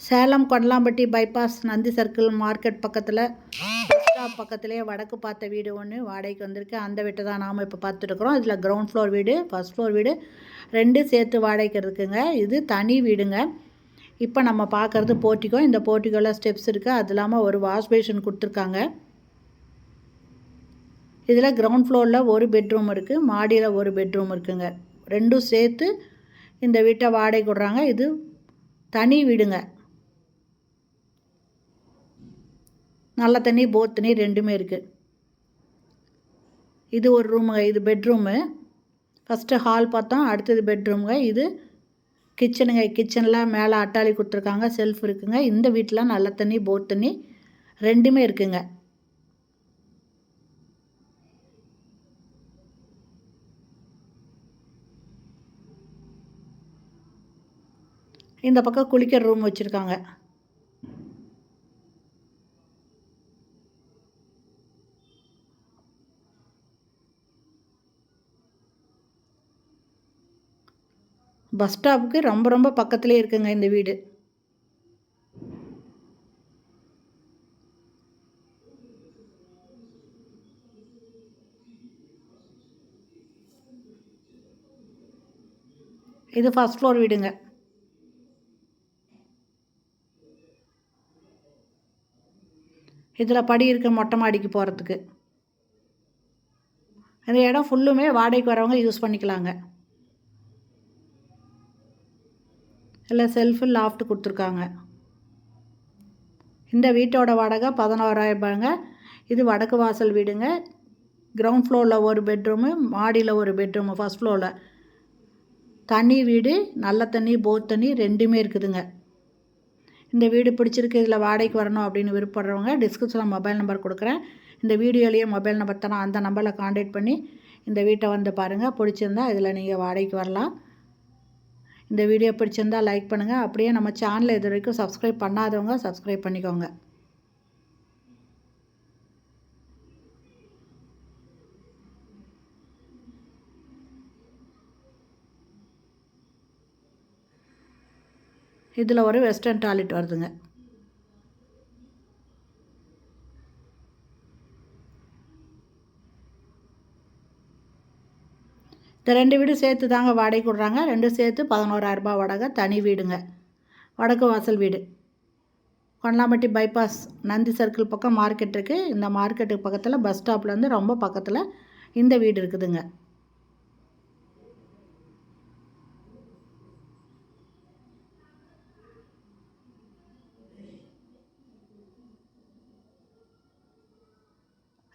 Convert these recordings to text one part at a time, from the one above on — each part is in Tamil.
Salem Kodalampatti bypass Nandi circle market பக்கத்தில் பஸ் ஸ்டாப் பக்கத்துலேயே வடக்கு பார்த்த வீடு ஒன்று வாடகைக்கு வந்திருக்கு. அந்த வீட்டை தான் நாம் இப்போ பார்த்துட்டுருக்குறோம். இதில் கிரவுண்ட் ஃப்ளோர் வீடு, ஃபஸ்ட் ஃப்ளோர் வீடு 2 சேர்த்து வாடகைக்கு இருக்குங்க. இது தனி வீடுங்க. இப்போ நம்ம பார்க்குறது போர்ட்டிகோ. இந்த போர்ட்டிகோவில் ஸ்டெப்ஸ் இருக்குது. அது இல்லாமல் ஒரு வாஷ் பேஷன் கொடுத்துருக்காங்க. இதில் கிரவுண்ட் ஃப்ளோரில் ஒரு பெட்ரூம் இருக்குது, மாடியில் ஒரு பெட்ரூம் இருக்குங்க. 2 சேர்த்து இந்த வீட்டை வாடகைக்கு விட்றாங்க. இது தனி வீடுங்க. நல்ல தண்ணி, போர் தண்ணி 2மே இருக்குது. இது ஒரு ரூமுங்க. இது பெட்ரூமு. ஃபஸ்ட்டு ஹால் பார்த்தோம், அடுத்தது பெட்ரூமுங்க. இது கிச்சனுங்க. கிச்சனில் மேலே அட்டாளி கொடுத்துருக்காங்க, செல்ஃப் இருக்குங்க. இந்த வீட்டில் நல்ல தண்ணி, போர் தண்ணி 2மே இருக்குங்க. இந்த பக்கம் குளிக்கிற ரூம் வச்சுருக்காங்க. பஸ் ஸ்டாப்புக்கு ரொம்ப ரொம்ப பக்கத்துலேயே இருக்குங்க இந்த வீடு. இது ஃபஸ்ட் ஃப்ளோர் வீடுங்க. இதில் படி இருக்க மொட்டை மாடிக்கு போகிறதுக்கு. இந்த இடம் ஃபுல்லுமே வாடகைக்கு வரவங்க யூஸ் பண்ணிக்கலாங்க. இல்லை செல்ஃபு லாஃப்ட் கொடுத்துருக்காங்க. இந்த வீட்டோட வாடகை 11,000 ரூபாய்ங்க. இது வடக்கு வாசல் வீடுங்க. கிரவுண்ட் ஃப்ளோரில் ஒரு பெட்ரூமு, மாடியில் ஒரு பெட்ரூமு. ஃபஸ்ட் ஃப்ளோரில் தண்ணி வீடு, நல்ல தண்ணி, போர் தண்ணி 2மே இருக்குதுங்க. இந்த வீடு பிடிச்சிருக்கு, இதில் வாடகைக்கு வரணும் அப்படின்னு விருப்பப்படுறவங்க டிஸ்கிரிப்ஷனில் மொபைல் நம்பர் கொடுக்குறேன். இந்த வீடியோலேயே மொபைல் நம்பர் தானே, அந்த நம்பரில் கான்டாக்ட் பண்ணி இந்த வீட்டை வந்து பாருங்கள். பிடிச்சிருந்தா இதில் நீங்கள் வாடகைக்கு வரலாம். இந்த வீடியோ பிடிச்சிருந்தால் லைக் பண்ணுங்கள். அப்படியே நம்ம சேனலை இது வரைக்கும் சப்ஸ்கிரைப் பண்ணாதவங்க சப்ஸ்கிரைப் பண்ணிக்கோங்க. இதில் ஒரு வெஸ்டர்ன் டாய்லெட் வருதுங்க. இந்த 2 வீடு சேர்த்து தாங்க வாடகைக்கு விட்றாங்க. 2 சேர்த்து 11,000 ரூபாய் வாடகை. தனி வீடுங்க. வடக்கு வாசல் வீடு. கொடலாம்பட்டி பைபாஸ் நந்தி சர்க்கிள் பக்கம் மார்க்கெட் இருக்குது. இந்த மார்க்கெட்டுக்கு பக்கத்தில் பஸ் ஸ்டாப்லேருந்து ரொம்ப பக்கத்தில் இந்த வீடு இருக்குதுங்க.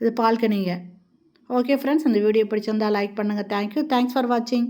இது பால்கனிங்க. ஓகே ஃப்ரெண்ட்ஸ், இந்த வீடியோ பிடிச்சிருந்தால் லைக் பண்ணுங்கள். தேங்க்யூ. தேங்க்ஸ் ஃபார் வாட்சிங்.